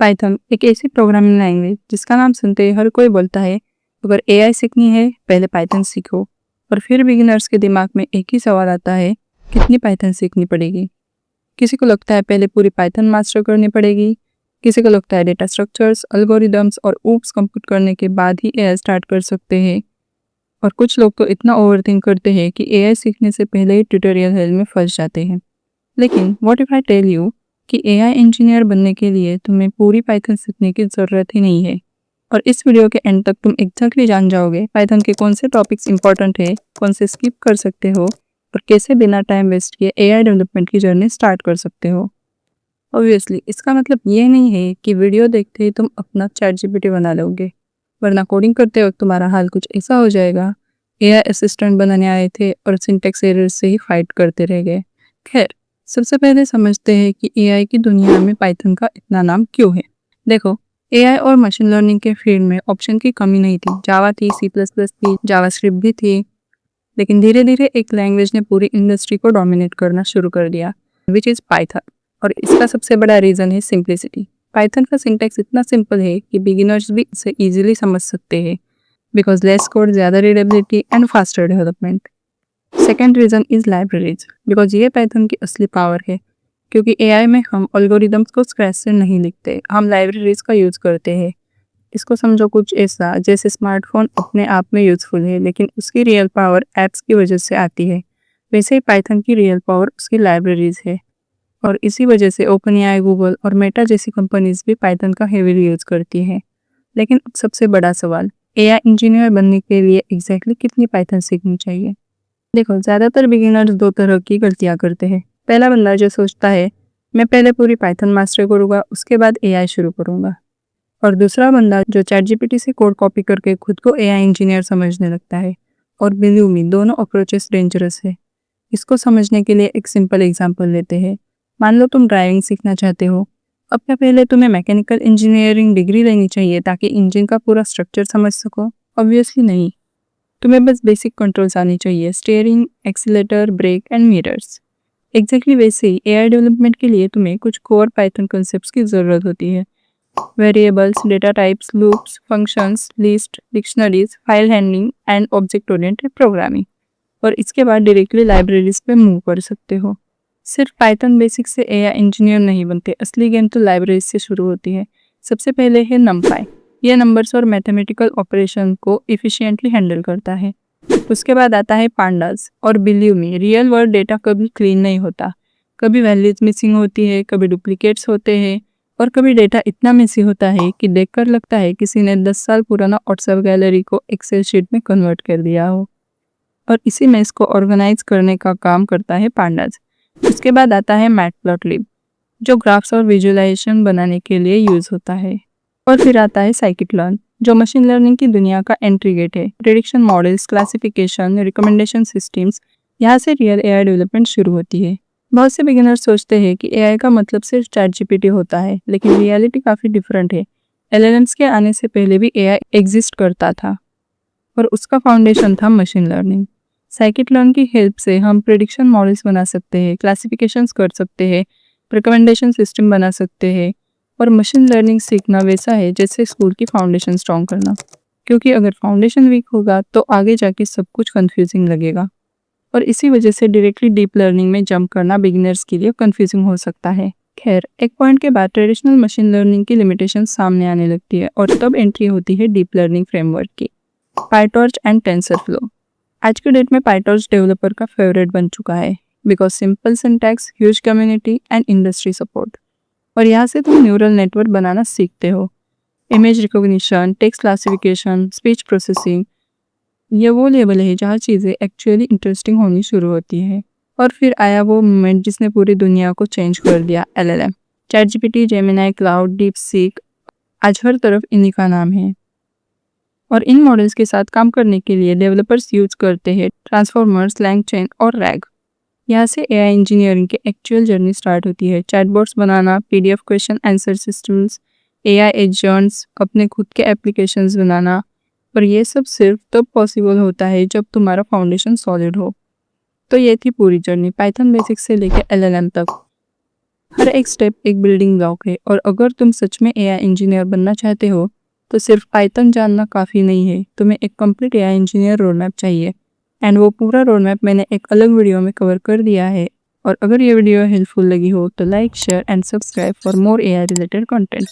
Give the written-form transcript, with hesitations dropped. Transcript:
Python एक ऐसी programming language जिसका नाम सुनते ही हर कोई बोलता है अगर एआई सीखनी है पहले पाइथन सीखो। और फिर बिगिनर्स के दिमाग में एक ही सवाल आता है, कितनी पाइथन सीखनी पड़ेगी। किसी को लगता है पहले पूरी पाइथन मास्टर करनी पड़ेगी, किसी को लगता है डेटा स्ट्रक्चर्स, अल्गोरिदम्स और ऊप्स कंप्यूट करने के बाद ही एआई स्टार्ट कर सकते हैं। और कुछ लोग तो इतना ओवरथिंक करते हैं कि एआई सीखने से पहले ही ट्यूटोरियल हेल में फंस जाते हैं। लेकिन what if I tell you कि एआई इंजीनियर बनने के लिए तुम्हें पूरी पाइथन सीखने की ज़रूरत ही नहीं है। और इस वीडियो के एंड तक तुम एग्जैक्टली जान जाओगे पाइथन के कौन से टॉपिक्स इंपॉर्टेंट है, कौन से स्किप कर सकते हो और कैसे बिना टाइम वेस्ट किए एआई डेवलपमेंट की जर्नी स्टार्ट कर सकते हो। ऑब्वियसली इसका मतलब ये नहीं है कि वीडियो देखते ही तुम अपना चैट जीपीटी बना लोगे, वरना कोडिंग करते वक्त तुम्हारा हाल कुछ ऐसा हो जाएगा, एआई असिस्टेंट बनाने आए थे और सिंटेक्स एरर से ही फाइट करते रह गए। खैर, सबसे पहले समझते हैं कि एआई की दुनिया में पाइथन का इतना नाम क्यों है। देखो, एआई और मशीन लर्निंग के फील्ड में ऑप्शन की कमी नहीं थी। जावा थी, C++ थी, जावास्क्रिप्ट भी थी, लेकिन धीरे धीरे एक लैंग्वेज ने पूरी इंडस्ट्री को डोमिनेट करना शुरू कर दिया, विच इज़ पाइथन। और इसका सबसे बड़ा रीज़न है सिंप्लिसिटी। पाइथन का सिंटैक्स इतना सिंपल है कि बिगिनर्स भी इसे ईजिली समझ सकते हैं, बिकॉज लेस कोड, ज़्यादा readability and faster development. Second reason is libraries, because ये पाइथन की असली पावर है। क्योंकि एआई में हम एल्गोरिदम्स को स्क्रैच से नहीं लिखते, हम लाइब्रेरीज का यूज़ करते हैं। इसको समझो कुछ ऐसा जैसे स्मार्टफोन अपने आप में यूज़फुल है, लेकिन उसकी रियल पावर ऐप्स की वजह से आती है, वैसे ही पाइथन की रियल पावर उसकी लाइब्रेरीज है। और इसी वजह से ओपन एआई, गूगल और मेटा जैसी कंपनीज भी पाइथन का हेवीली यूज़ करती है। लेकिन अब सबसे बड़ा सवाल, एआई इंजीनियर बनने के लिए एग्जैक्टली कितनी पाइथन सीखनी चाहिए। देखो, ज़्यादातर बिगिनर्स दो तरह की गलतियाँ करते हैं। पहला बंदा जो सोचता है मैं पहले पूरी पाइथन मास्टर करूँगा, उसके बाद एआई शुरू करूँगा। और दूसरा बंदा जो चैट जीपीटी से कोड कॉपी करके खुद को एआई इंजीनियर समझने लगता है। और बिलीव मी, दोनों अप्रोचेस डेंजरस है। इसको समझने के लिए एक सिंपल एग्जांपल लेते हैं। मान लो तुम ड्राइविंग सीखना चाहते हो। अब क्या पहले तुम्हें मैकेनिकल इंजीनियरिंग डिग्री लेनी चाहिए ताकि इंजन का पूरा स्ट्रक्चर समझ सको? ऑब्वियसली नहीं। तुम्हें बस बेसिक कंट्रोल्स आनी चाहिए, steering, accelerator, brake and mirrors. Exactly वैसे ही एआई डेवलपमेंट के लिए तुम्हें कुछ कोर पाइथन कॉन्सेप्ट्स की ज़रूरत होती है। Variables, data types, loops, functions, list, dictionaries, file handling and object oriented programming. और इसके बाद डायरेक्टली लाइब्रेरीज पे मूव कर सकते हो। सिर्फ पाइथन बेसिक से एआई इंजीनियर नहीं बनते, असली गेम तो लाइब्रेरीज से शुरू होती है। सबसे पहले है नमपाई। यह नंबर्स और मैथमेटिकल ऑपरेशन को इफिशिएंटली हैंडल करता है। उसके बाद आता है पांडास। और believe me, real world data कभी क्लीन नहीं होता। कभी वैल्यूज मिसिंग होती है, कभी डुप्लीकेट्स होते हैं, और कभी डेटा इतना मेसी होता है कि देखकर लगता है किसी ने 10 साल पुराना व्हाट्सएप गैलरी को एक्सेल शीट में कन्वर्ट कर दिया हो। और इसी में इसको ऑर्गेनाइज करने का काम करता है पांडास। उसके बाद आता है मैटप्लॉटलिब, जो ग्राफ्स और विजुअलाइजेशन बनाने के लिए यूज होता है। और फिर आता है साइकिट-लर्न, जो मशीन लर्निंग की दुनिया का एंट्री गेट है। Prediction models, classification, recommendation systems, यहाँ से रियल एआई डेवलपमेंट शुरू होती है। बहुत से बिगिनर्स सोचते हैं कि एआई का मतलब सिर्फ चैट जीपीटी होता है, लेकिन रियलिटी काफ़ी डिफरेंट है। एलएलएम्स के आने से पहले भी एआई एग्जिस्ट करता था, और उसका फाउंडेशन था मशीन लर्निंग। साइकिट-लर्न की हेल्प से हम प्रेडिक्शन मॉडल्स बना सकते हैं, क्लासिफिकेशंस कर सकते हैं, रिकमेंडेशन सिस्टम बना सकते हैं। और मशीन लर्निंग सीखना वैसा है जैसे स्कूल की फाउंडेशन स्ट्रॉन्ग करना, क्योंकि अगर फाउंडेशन वीक होगा तो आगे जाके सब कुछ कंफ्यूजिंग लगेगा। और इसी वजह से डायरेक्टली डीप लर्निंग में जंप करना बिगिनर्स के लिए कंफ्यूजिंग हो सकता है। खैर, एक पॉइंट के बाद ट्रेडिशनल मशीन लर्निंग की लिमिटेशन सामने आने लगती है, और तब एंट्री होती है डीप लर्निंग फ्रेमवर्क की, पाइटॉर्च एंड टेंसरफ्लो। आज के डेट में पाइटॉर्च डेवलपर का फेवरेट बन चुका है, because simple syntax, huge community and industry support. और यहाँ से तुम न्यूरल नेटवर्क बनाना सीखते हो। Image recognition, text classification, speech processing, ये वो लेवल है जहाँ चीज़ें एक्चुअली इंटरेस्टिंग होनी शुरू होती है। और फिर आया वो मोमेंट जिसने पूरी दुनिया को चेंज कर दिया, LLM. Chat GPT, Gemini, cloud, deep seek, आज हर तरफ इन्हीं का नाम है। और इन मॉडल्स के साथ काम करने के लिए डेवलपर्स यूज करते हैं ट्रांसफॉर्मर्स, लैंगचेन और रैग। यहाँ से एआई इंजीनियरिंग की एक्चुअल जर्नी स्टार्ट होती है। चैटबॉट्स बनाना, PDF question answer systems, AI agents, अपने खुद के एप्लीकेशंस बनाना। पर ये सब सिर्फ तब पॉसिबल होता है जब तुम्हारा फाउंडेशन सॉलिड हो। तो ये थी पूरी जर्नी, पाइथन बेसिक्स से लेकर एलएलएम तक। हर एक स्टेप एक बिल्डिंग ब्लॉक है और अगर तुम सच में एआई इंजीनियर बनना चाहते हो तो सिर्फ पाइथन जानना काफ़ी नहीं है, तुम्हें एक complete AI engineer road map चाहिए। एंड वो पूरा रोड मैप मैंने एक अलग वीडियो में कवर कर दिया है। और अगर ये वीडियो हेल्पफुल लगी हो तो like, share and subscribe for more AI related content.